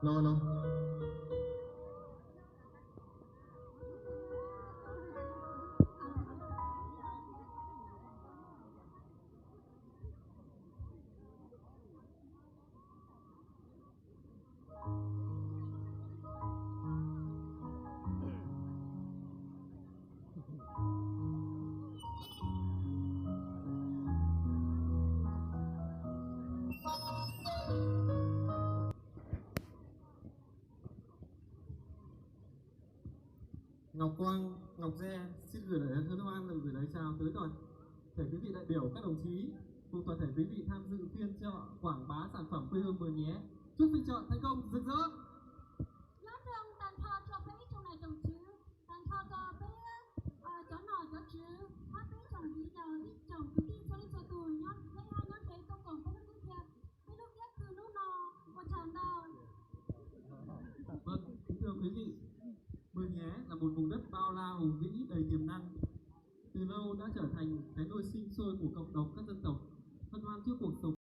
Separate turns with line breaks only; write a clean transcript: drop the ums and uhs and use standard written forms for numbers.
Alo, alo. Ngọc Quang, Ngọc Gia xin gửi lời hân hoan gửi lời chào tới toàn thể quý vị đại biểu, các đồng chí cùng toàn thể quý vị tham dự phiên chợ quảng bá sản phẩm quê hương Mường Nhé. Chúc phiên chợ thành công rực rỡ. Vâng, kính thưa quý vị, Mường Nhé là một vùng đất bao la hùng vĩ đầy tiềm năng, từ lâu đã trở thành cái nôi sinh sôi của cộng đồng các dân tộc hân hoan trước cuộc sống